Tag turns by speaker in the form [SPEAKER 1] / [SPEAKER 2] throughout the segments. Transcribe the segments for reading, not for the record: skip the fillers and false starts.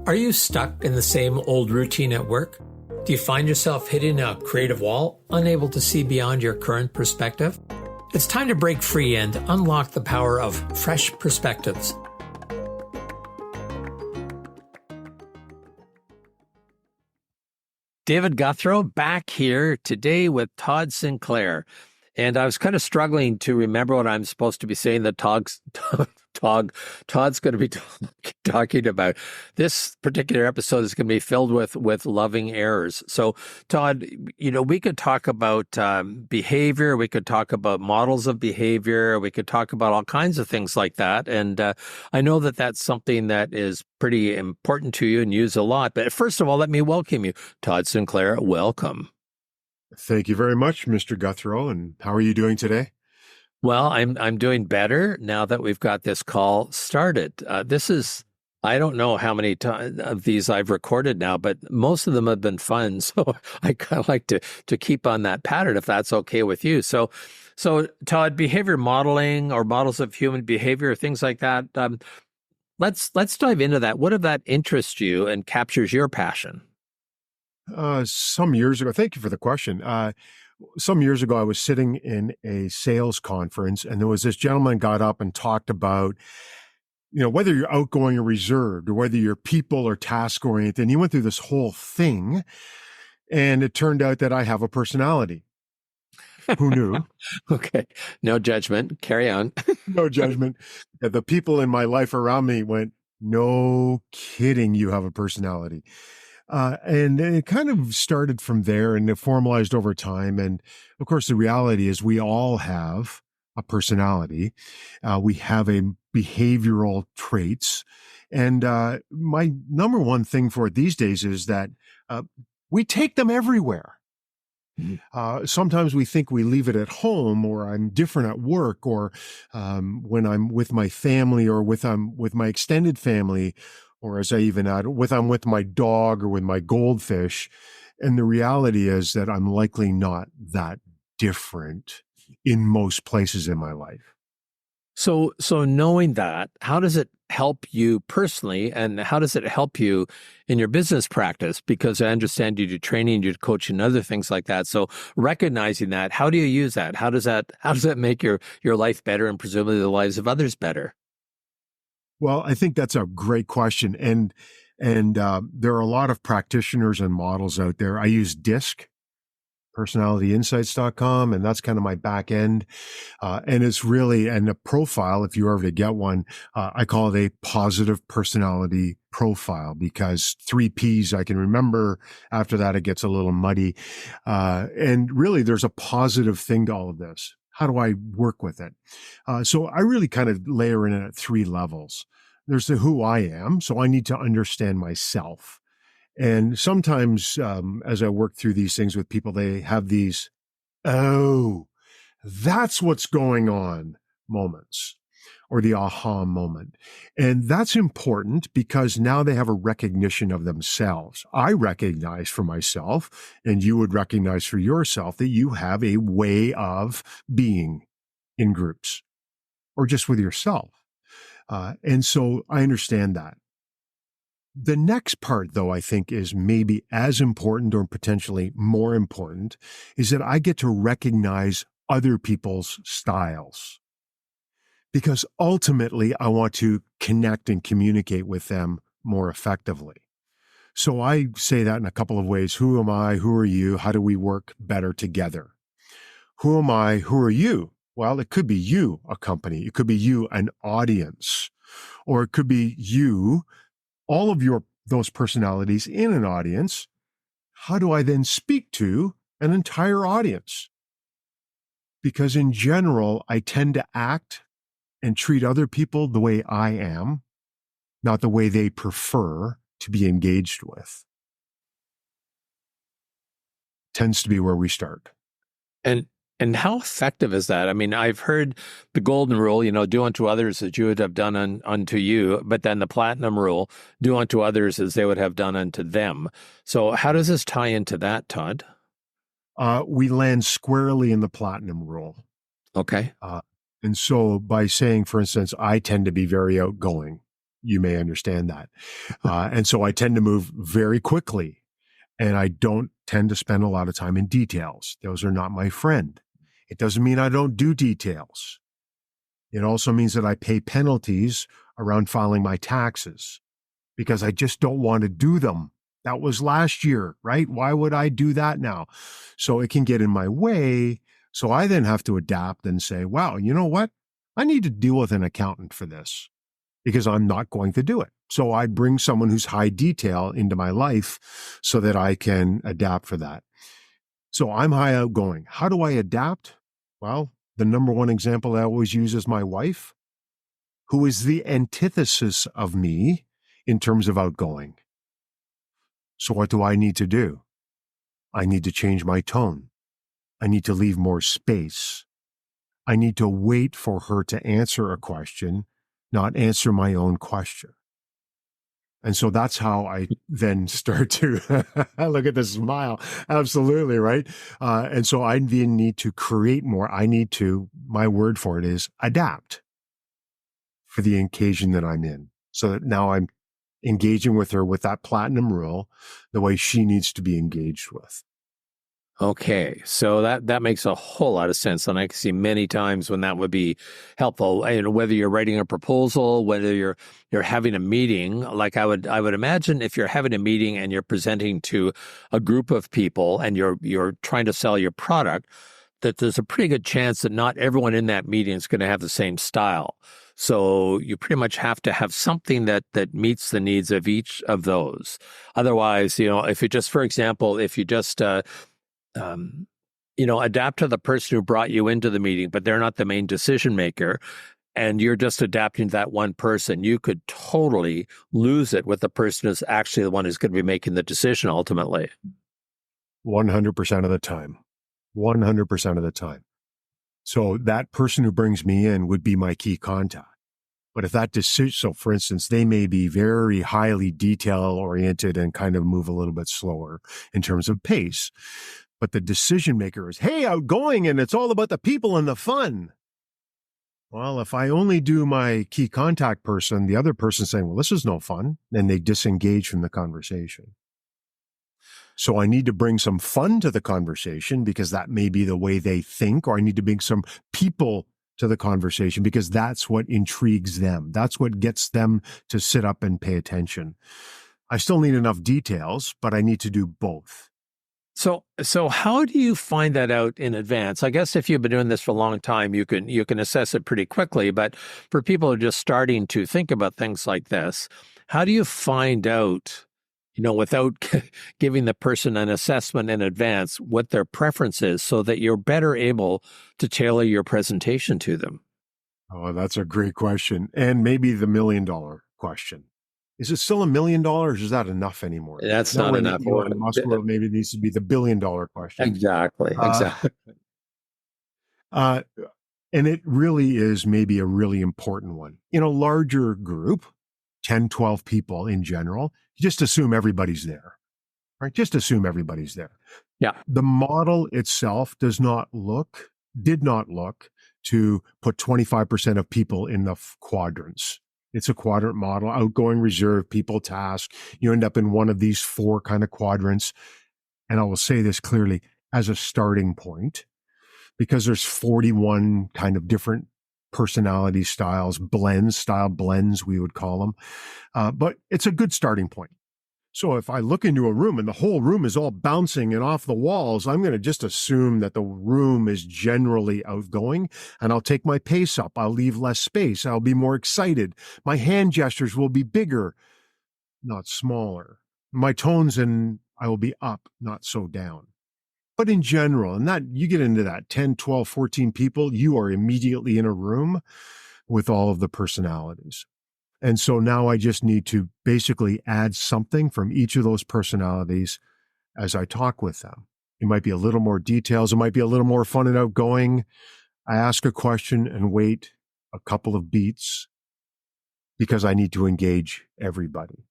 [SPEAKER 1] Are you stuck in the same old routine at work? Do you find yourself hitting a creative wall, unable to see beyond your current perspective? It's time to break free and unlock the power of fresh perspectives. David Guthrow back here today with Todd Sinclair. And I was kind of struggling to remember what I'm supposed to be saying that Todd's going to be talking about. This particular episode is going to be filled with loving errors. So, Todd, we could talk about behavior. We could talk about models of behavior. We could talk about all kinds of things like that. And I know that that's something that is pretty important to you and use a lot. But first of all, let me welcome you. Todd Sinclair, welcome.
[SPEAKER 2] Thank you very much, Mr. Guthrow. And how are you doing today?
[SPEAKER 1] Well, I'm doing better now that we've got this call started. I don't know how many of these I've recorded now, but most of them have been fun. So I kind of like to keep on that pattern, if that's okay with you. So Todd, behavior modeling or models of human behavior, things like that. Let's dive into that. What if that interests you and captures your passion?
[SPEAKER 2] Some years ago, thank you for the question. Some years ago, I was sitting in a sales conference, and there was this gentleman got up and talked about, whether you're outgoing or reserved, or whether you're people or task oriented. And he went through this whole thing, and it turned out that I have a personality. Who knew?
[SPEAKER 1] Okay, no judgment. Carry on.
[SPEAKER 2] No judgment. The people in my life around me went, "No kidding, you have a personality." And it kind of started from there and it formalized over time. And of course, the reality is we all have a personality. We have a behavioral traits. And my number one thing for it these days is that we take them everywhere. Sometimes we think we leave it at home, or I'm different at work, or when I'm with my family or with my extended family, or as I even add, I'm with my dog or with my goldfish. And the reality is that I'm likely not that different in most places in my life.
[SPEAKER 1] So knowing that, how does it help you personally, and how does it help you in your business practice? Because I understand you do training, you do coaching, and other things like that. So recognizing that, how do you use that? How does that make your life better and presumably the lives of others better?
[SPEAKER 2] Well, I think that's a great question. And there are a lot of practitioners and models out there. I use DISC, personalityinsights.com, and that's kind of my back end. And it's really, and a profile, if you were ever to get one, I call it a positive personality profile, because 3 Ps I can remember. After that, it gets a little muddy. And really, there's a positive thing to all of this. How do I work with it? So I really kind of layer in it at 3 levels. There's the who I am. So I need to understand myself. And sometimes as I work through these things with people, they have these, oh, that's what's going on moments, or the aha moment. And that's important because now they have a recognition of themselves. I recognize for myself, and you would recognize for yourself, that you have a way of being in groups or just with yourself. And so I understand that. The next part, though, I think is maybe as important or potentially more important, is that I get to recognize other people's styles. Because ultimately, I want to connect and communicate with them more effectively. So I say that in a couple of ways. Who am I? Who are you? How do we work better together? Who am I? Who are you? Well, it could be you, a company. It could be you, an audience. Or it could be you, all of those personalities in an audience. How do I then speak to an entire audience? Because in general, I tend to act and treat other people the way I am, not the way they prefer to be engaged with. Tends to be where we start.
[SPEAKER 1] And how effective is that? I mean, I've heard the golden rule, do unto others as you would have done unto you, but then the platinum rule, do unto others as they would have done unto them. So how does this tie into that, Todd?
[SPEAKER 2] We land squarely in the platinum rule.
[SPEAKER 1] Okay.
[SPEAKER 2] And so by saying, for instance, I tend to be very outgoing. you may understand that. And so I tend to move very quickly, and I don't tend to spend a lot of time in details. Those are not my friend. It doesn't mean I don't do details. It also means that I pay penalties around filing my taxes because I just don't want to do them. That was last year, right? Why would I do that now? So it can get in my way. So I then have to adapt and say, wow, you know what? I need to deal with an accountant for this because I'm not going to do it. So I bring someone who's high detail into my life so that I can adapt for that. So I'm high outgoing. How do I adapt? Well, the number one example I always use is my wife, who is the antithesis of me in terms of outgoing. So what do I need to do? I need to change my tone. I need to leave more space. I need to wait for her to answer a question, not answer my own question. And so that's how I then start to look at the smile. Absolutely, right? And so I then need to create more. My word for it is adapt for the occasion that I'm in. So that now I'm engaging with her with that platinum rule, the way she needs to be engaged with.
[SPEAKER 1] Okay, so that makes a whole lot of sense, and I can see many times when that would be helpful. And whether you're writing a proposal, whether you're having a meeting, like I would imagine if you're having a meeting and you're presenting to a group of people and you're trying to sell your product, that there's a pretty good chance that not everyone in that meeting is going to have the same style. So you pretty much have to have something that meets the needs of each of those. Otherwise, if you just, for example, if you just adapt to the person who brought you into the meeting, but they're not the main decision maker, and you're just adapting to that one person, you could totally lose it with the person who's actually the one who's going to be making the decision ultimately.
[SPEAKER 2] 100% of the time. 100% of the time. So that person who brings me in would be my key contact. But if that decision, so for instance, they may be very highly detail oriented and kind of move a little bit slower in terms of pace. But the decision maker is, hey, outgoing, and it's all about the people and the fun. Well, if I only do my key contact person, the other person's saying, well, this is no fun, then they disengage from the conversation. So I need to bring some fun to the conversation because that may be the way they think, or I need to bring some people to the conversation because that's what intrigues them. That's what gets them to sit up and pay attention. I still need enough details, but I need to do both.
[SPEAKER 1] So how do you find that out in advance? I guess if you've been doing this for a long time, you can assess it pretty quickly. But for people who are just starting to think about things like this, how do you find out, without giving the person an assessment in advance, what their preference is so that you're better able to tailor your presentation to them?
[SPEAKER 2] Oh, that's a great question. And maybe the $1 million question. Is it still $1 million? Or is that enough anymore?
[SPEAKER 1] That's
[SPEAKER 2] Now
[SPEAKER 1] not
[SPEAKER 2] in the
[SPEAKER 1] enough.
[SPEAKER 2] Elon Musk world, maybe it needs to be the $1 billion question.
[SPEAKER 1] Exactly.
[SPEAKER 2] Uh, uh, and it really is maybe a really important one. In a larger group, 10, 12 people in general, you just assume everybody's there, right? Just assume everybody's there.
[SPEAKER 1] Yeah.
[SPEAKER 2] The model itself did not look to put 25% of people in the quadrants. It's a quadrant model, outgoing, reserve, people, task. You end up in one of these 4 kind of quadrants. And I will say this clearly as a starting point, because there's 41 kind of different personality styles, style blends, we would call them. But it's a good starting point. So if I look into a room and the whole room is all bouncing and off the walls, I'm going to just assume that the room is generally outgoing, and I'll take my pace up. I'll leave less space. I'll be more excited. My hand gestures will be bigger, not smaller. My tones and I will be up, not so down. But in general, and that you get into that 10, 12, 14 people, you are immediately in a room with all of the personalities. And so now I just need to basically add something from each of those personalities as I talk with them. It might be a little more details. It might be a little more fun and outgoing. I ask a question and wait a couple of beats because I need to engage everybody.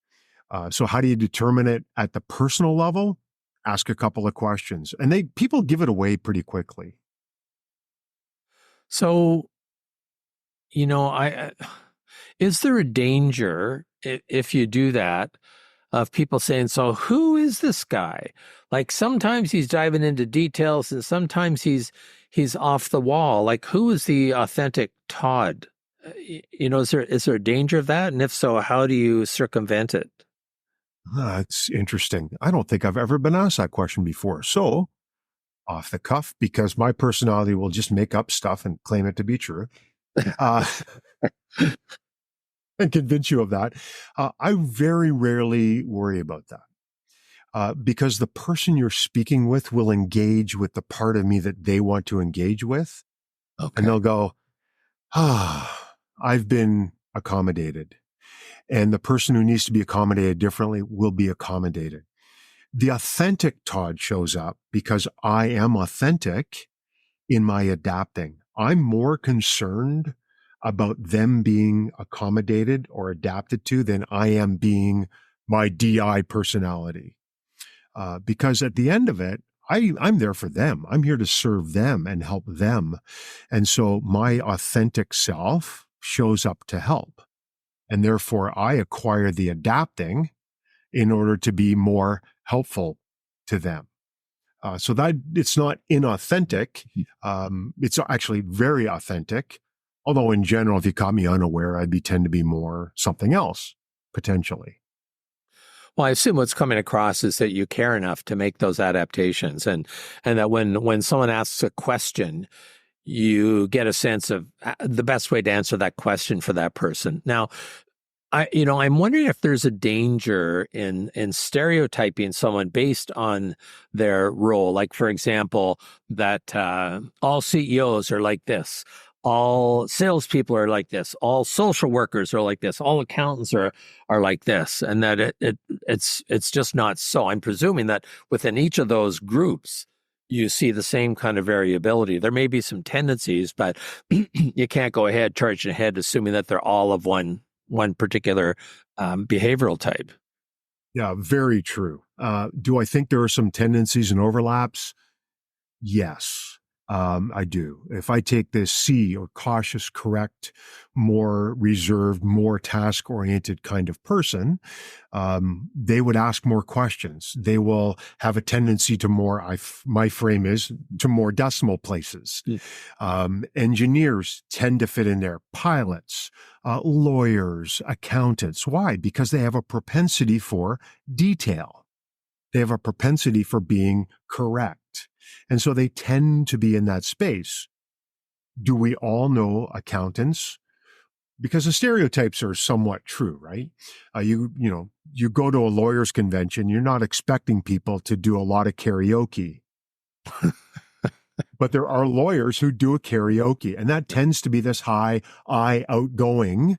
[SPEAKER 2] So how do you determine it at the personal level? Ask a couple of questions, and people give it away pretty quickly.
[SPEAKER 1] So, I Is there a danger if you do that of people saying, so who is this guy? Like sometimes he's diving into details and sometimes he's off the wall. Like who is the authentic Todd? Is there a danger of that? And if so, how do you circumvent it?
[SPEAKER 2] It's interesting. I don't think I've ever been asked that question before. So, off the cuff, because my personality will just make up stuff and claim it to be true, uh, and convince you of that. I very rarely worry about that. Because the person you're speaking with will engage with the part of me that they want to engage with.
[SPEAKER 1] Okay.
[SPEAKER 2] And they'll go, I've been accommodated. And the person who needs to be accommodated differently will be accommodated. The authentic Todd shows up because I am authentic in my adapting. I'm more concerned about them being accommodated or adapted to than I am being my DI personality. Because at the end of it, I'm there for them. I'm here to serve them and help them. And so my authentic self shows up to help. And therefore, I acquire the adapting in order to be more helpful to them. So that it's not inauthentic. It's actually very authentic. Although in general, if you caught me unaware, tend to be more something else, potentially.
[SPEAKER 1] Well, I assume what's coming across is that you care enough to make those adaptations, and that when someone asks a question, you get a sense of the best way to answer that question for that person. Now, I'm wondering if there's a danger in stereotyping someone based on their role. Like, for example, that all CEOs are like this, all salespeople are like this, all social workers are like this, all accountants are like this, and that it's just not so. I'm presuming that within each of those groups, you see the same kind of variability. There may be some tendencies, but you can't go ahead charging ahead assuming that they're all of one particular behavioral type.
[SPEAKER 2] Yeah, very true. Do I think there are some tendencies and overlaps? Yes, I do. If I take this C or cautious, correct, more reserved, more task oriented kind of person, they would ask more questions. They will have a tendency to more, my frame is to more decimal places. Engineers tend to fit in there, pilots, lawyers, accountants. Why? Because they have a propensity for detail. They have a propensity for being correct. And so they tend to be in that space. Do we all know accountants? Because the stereotypes are somewhat true, right? You go to a lawyer's convention, you're not expecting people to do a lot of karaoke. But there are lawyers who do a karaoke, and that tends to be this high, outgoing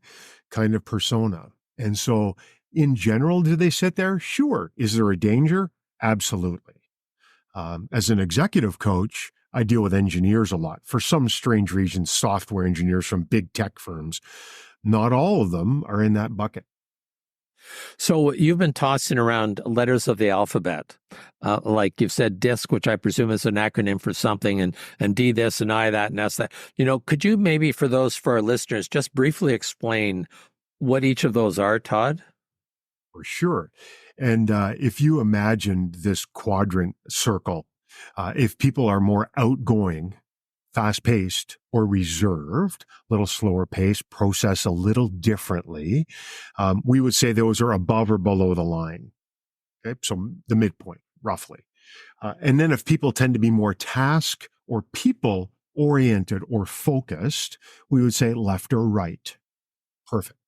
[SPEAKER 2] kind of persona. And so in general, do they sit there? Sure. Is there a danger? Absolutely. As an executive coach, I deal with engineers a lot. For some strange reason, software engineers from big tech firms. Not all of them are in that bucket.
[SPEAKER 1] So you've been tossing around letters of the alphabet, like you've said DISC, which I presume is an acronym for something, and D this and I that and S that. Could you maybe for our listeners just briefly explain what each of those are, Todd?
[SPEAKER 2] For sure. And if you imagine this quadrant circle, if people are more outgoing, fast-paced, or reserved, a little slower pace, process a little differently, we would say those are above or below the line. Okay, so the midpoint, roughly. And then if people tend to be more task or people-oriented or focused, we would say left or right. Perfect.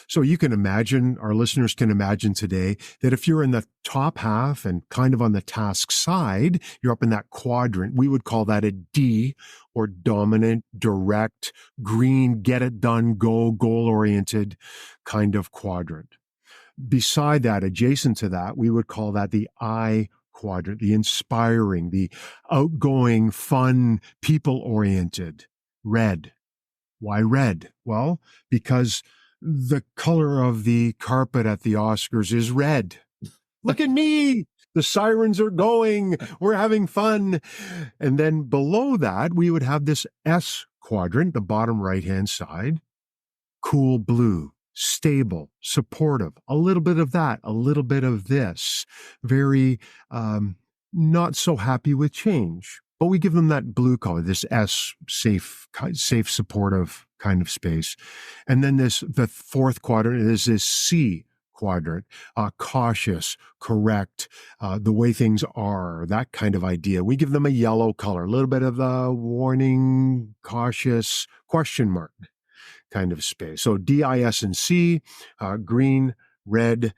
[SPEAKER 2] So you can imagine, our listeners can imagine today that if you're in the top half and kind of on the task side, you're up in that quadrant. We would call that a D, or dominant, direct, green, get it done, goal-oriented kind of quadrant. Beside that, adjacent to that, we would call that the I quadrant, the inspiring, the outgoing, fun, people-oriented, red. Why red? Well, because the color of the carpet at the Oscars is red. Look at me. The sirens are going. We're having fun. And then below that, we would have this S quadrant, the bottom right-hand side, cool blue, stable, supportive, a little bit of that, a little bit of this, very not so happy with change. But we give them that blue color, this S, safe, supportive kind of space. And then the fourth quadrant is this C quadrant, cautious, correct, the way things are, that kind of idea. We give them a yellow color, a little bit of the warning, cautious, question mark kind of space. So D, I, S, and C, green, red,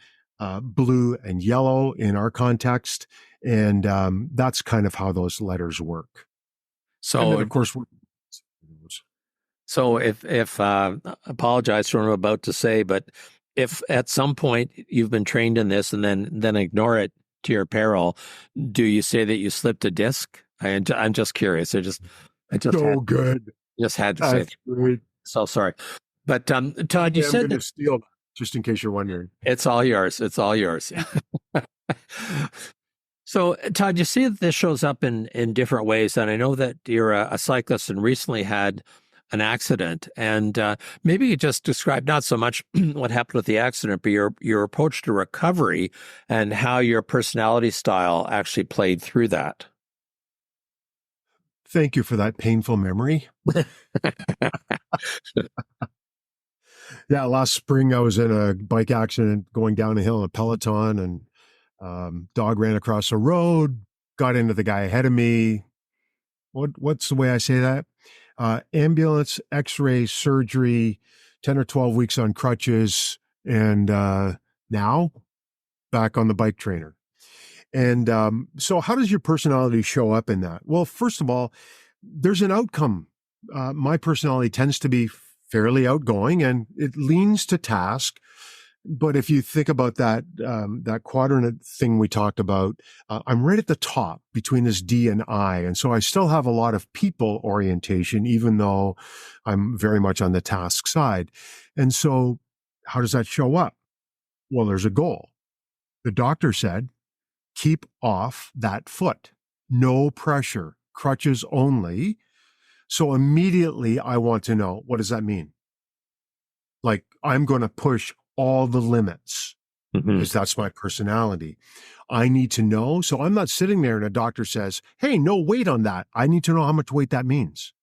[SPEAKER 2] blue, and yellow in our context. And that's kind of how those letters work. And then,
[SPEAKER 1] So,
[SPEAKER 2] of course,
[SPEAKER 1] if apologize for what I'm about to say, but if at some point you've been trained in this and then ignore it to your peril, do you say that you slipped a disc? I'm just curious. I just
[SPEAKER 2] so
[SPEAKER 1] had,
[SPEAKER 2] good.
[SPEAKER 1] just had to say
[SPEAKER 2] That's great.
[SPEAKER 1] So sorry. But Todd,
[SPEAKER 2] Okay,
[SPEAKER 1] you
[SPEAKER 2] I'm
[SPEAKER 1] said
[SPEAKER 2] going to
[SPEAKER 1] that
[SPEAKER 2] steal that, just in case you're wondering.
[SPEAKER 1] it's all yours. It's all yours. So, Todd, you see that this shows up in different ways, and I know that you're a cyclist and recently had an accident. And maybe you just describe not so much what happened with the accident, but your approach to recovery and how your personality style actually played through that.
[SPEAKER 2] Thank you for that painful memory. Yeah, last spring I was in a bike accident going down a hill in a Peloton, and dog ran across the road, got into the guy ahead of me. What's the way I say that? Ambulance, X-ray, surgery, 10 or 12 weeks on crutches, and now back on the bike trainer. And so how does your personality show up in that? Well, first of all, there's an outcome. My personality tends to be fairly outgoing and it leans to task. But if you think about that quadrant thing we talked about, I'm right at the top between this D and I. And so I still have a lot of people orientation, even though I'm very much on the task side. And so how does that show up? Well, there's a goal. The doctor said, keep off that foot. No pressure, crutches only. So immediately I want to know, what does that mean? Like, I'm going to push all the limits because that's my personality. I need to know. So I'm not sitting there and a doctor says, hey, no weight on that. I need to know how much weight that means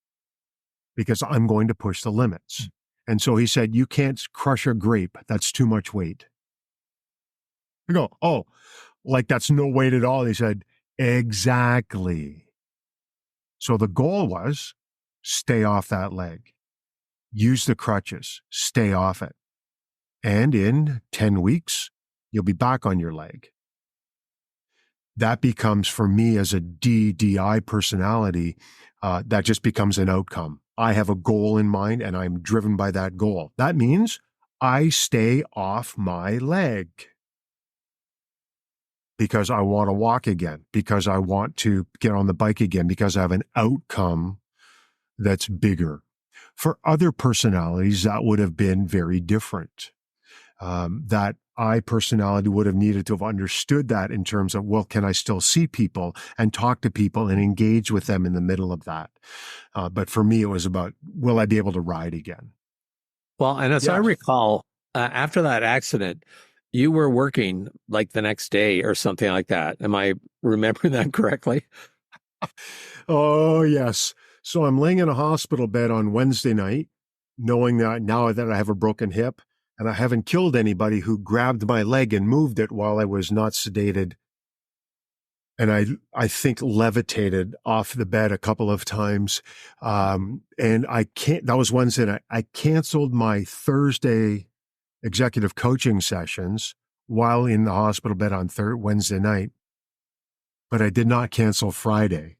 [SPEAKER 2] because I'm going to push the limits. And so he said, you can't crush a grape. That's too much weight. I go, oh, like that's no weight at all. He said, exactly. So the goal was stay off that leg, use the crutches, stay off it. And in 10 weeks, you'll be back on your leg. That becomes, for me as a DDI personality, that just becomes an outcome. I have a goal in mind and I'm driven by that goal. That means I stay off my leg because I want to walk again, because I want to get on the bike again, because I have an outcome that's bigger. For other personalities, that would have been very different. That I personality would have needed to have understood that in terms of, well, can I still see people and talk to people and engage with them in the middle of that? But for me, it was about, will I be able to ride again?
[SPEAKER 1] Well, and as I recall, after that accident, you were working like the next day or something like that. Am I remembering that correctly?
[SPEAKER 2] Oh, yes. So I'm laying in a hospital bed on Wednesday night, knowing that now that I have a broken hip and I haven't killed anybody who grabbed my leg and moved it while I was not sedated. And I think levitated off the bed a couple of times. And that was Wednesday night. I canceled my Thursday executive coaching sessions while in the hospital bed on Wednesday night, but I did not cancel Friday.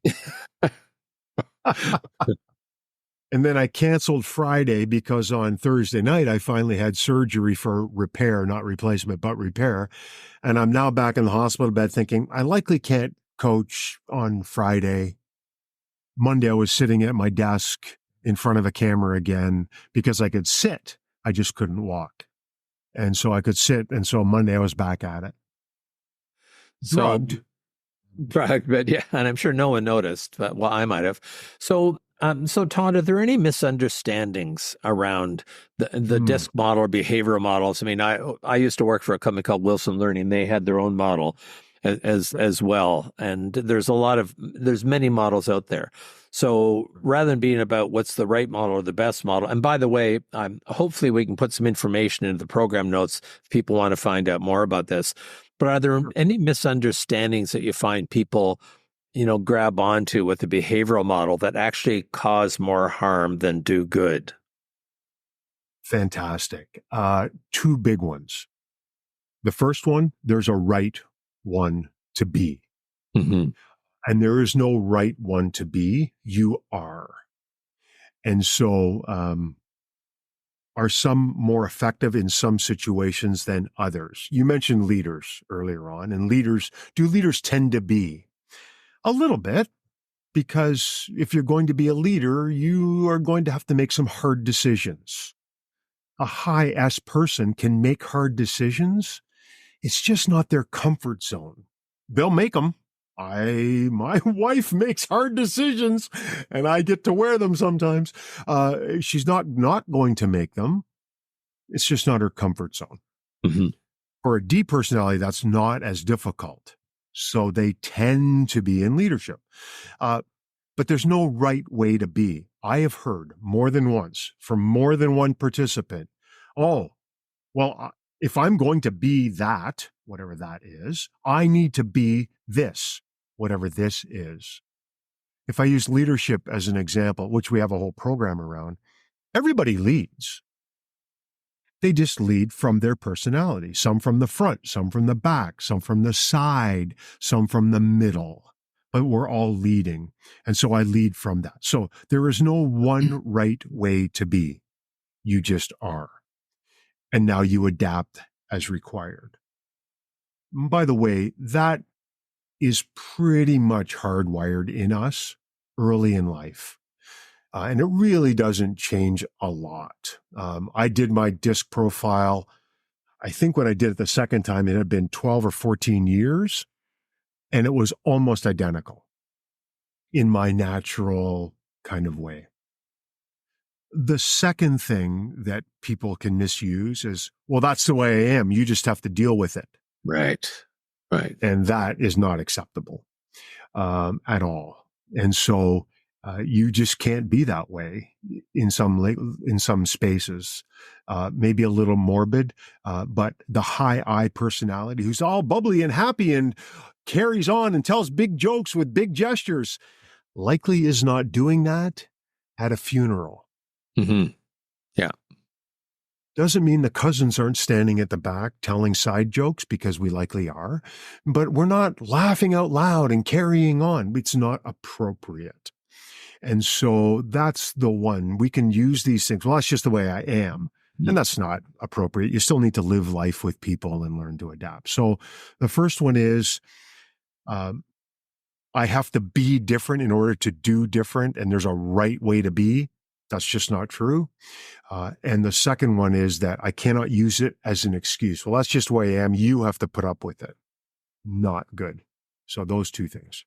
[SPEAKER 2] And then I canceled Friday because on Thursday night, I finally had surgery for repair, not replacement, but repair. And I'm now back in the hospital bed thinking, I likely can't coach on Friday. Monday, I was sitting at my desk in front of a camera again because I could sit. I just couldn't walk. And so I could sit. And so Monday, I was back at it. Drugged.
[SPEAKER 1] But yeah, and I'm sure no one noticed, but well, I might have. So So, Todd, are there any misunderstandings around the
[SPEAKER 2] Hmm.
[SPEAKER 1] disc model or behavioral models? I mean, I used to work for a company called Wilson Learning. They had their own model as well, and there's many models out there. So, rather than being about what's the right model or the best model, and by the way, hopefully we can put some information into the program notes if people want to find out more about this. But are there
[SPEAKER 2] Sure.
[SPEAKER 1] any misunderstandings that you find people grab onto with the behavioral model that actually cause more harm than do good?
[SPEAKER 2] Fantastic. Two big ones. The first one, there's a right one to be,
[SPEAKER 1] Hmm.
[SPEAKER 2] and there is no right one to be. You are. And so, are some more effective in some situations than others? You mentioned leaders earlier on, and do leaders tend to be? A little bit, because if you're going to be a leader, you are going to have to make some hard decisions. A high S person can make hard decisions. It's just not their comfort zone. They'll make them. My wife makes hard decisions and I get to wear them sometimes. She's not going to make them. It's just not her comfort zone.
[SPEAKER 1] Hmm.
[SPEAKER 2] For a D personality, that's not as difficult. So they tend to be in leadership. Uh, but there's no right way to be. I have heard more than once from more than one participant, oh, well, if I'm going to be that, whatever that is, I need to be this, whatever this is. If I use leadership as an example, which we have a whole program around, everybody leads. They just lead from their personality, some from the front, some from the back, some from the side, some from the middle. But we're all leading. And so I lead from that. So there is no one right way to be. You just are. And now you adapt as required. By the way, that is pretty much hardwired in us early in life. And it really doesn't change a lot. I did my disc profile. I think when I did it the second time, it had been 12 or 14 years, and it was almost identical in my natural kind of way. The second thing that people can misuse is, well, that's the way I am. You just have to deal with it.
[SPEAKER 1] Right. Right.
[SPEAKER 2] And that is not acceptable at all. And so you just can't be that way in some spaces. Maybe a little morbid, but the high I personality who's all bubbly and happy and carries on and tells big jokes with big gestures likely is not doing that at a funeral.
[SPEAKER 1] Hmm. Yeah.
[SPEAKER 2] Doesn't mean the cousins aren't standing at the back telling side jokes, because we likely are, but we're not laughing out loud and carrying on. It's not appropriate. And so that's the one. We can use these things. Well, that's just the way I am. And that's not appropriate. You still need to live life with people and learn to adapt. So the first one is, I have to be different in order to do different, and there's a right way to be. That's just not true. And the second one is that I cannot use it as an excuse. Well, that's just the way I am. You have to put up with it. Not good. So those two things.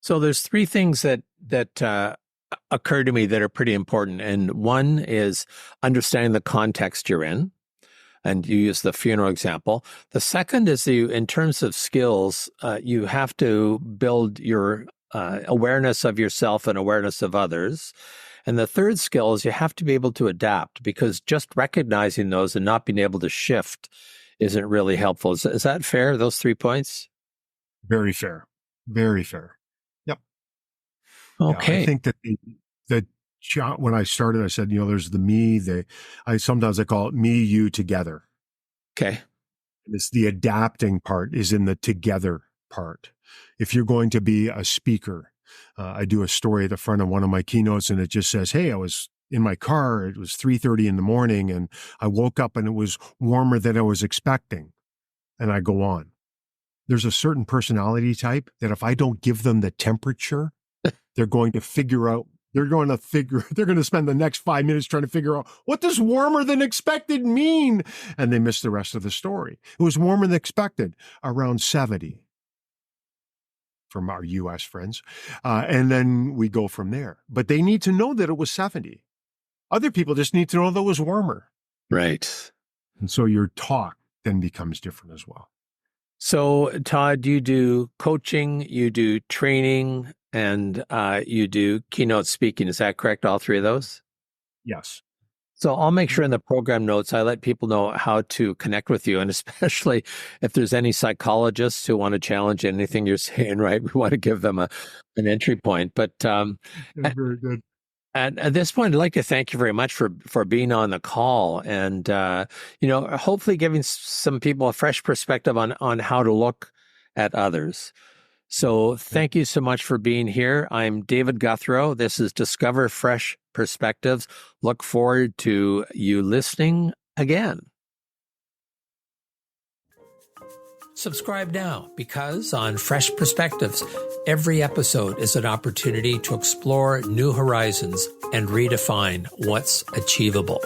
[SPEAKER 1] So there's three things that occur to me that are pretty important, and one is understanding the context you're in. And you use the funeral example. The second is in terms of skills, you have to build your awareness of yourself and awareness of others. And the third skill is you have to be able to adapt, because just recognizing those and not being able to shift isn't really helpful. Is that fair, those 3 points?
[SPEAKER 2] Very fair. Very fair. Yep. Yeah. I
[SPEAKER 1] Okay.
[SPEAKER 2] think that when I started, I said, there's the me, sometimes I call it me, you, together.
[SPEAKER 1] Okay.
[SPEAKER 2] It's the adapting part is in the together part. If you're going to be a speaker, I do a story at the front of one of my keynotes, and it just says, hey, I was in my car. It was 3:30 in the morning, and I woke up and it was warmer than I was expecting. And I go on. There's a certain personality type that if I don't give them the temperature, they're going to spend the next 5 minutes trying to figure out, what does warmer than expected mean? And they miss the rest of the story. It was warmer than expected, around 70. from our US friends. And then we go from there. But they need to know that it was 70. Other people just need to know that it was warmer.
[SPEAKER 1] Right.
[SPEAKER 2] And so your talk then becomes different as well.
[SPEAKER 1] So, Todd, you do coaching, you do training, and you do keynote speaking. Is that correct? All three of those?
[SPEAKER 2] Yes.
[SPEAKER 1] So I'll make sure in the program notes, I let people know how to connect with you. And especially if there's any psychologists who want to challenge anything you're saying, right? We want to give them an entry point. But
[SPEAKER 2] Very good.
[SPEAKER 1] at this point, I'd like to thank you very much for being on the call and, hopefully giving some people a fresh perspective on how to look at others. So thank you so much for being here. I'm David Guthrow. This is Discover Fresh Perspectives. Look forward to you listening again. Subscribe now because on Fresh Perspectives, every episode is an opportunity to explore new horizons and redefine what's achievable.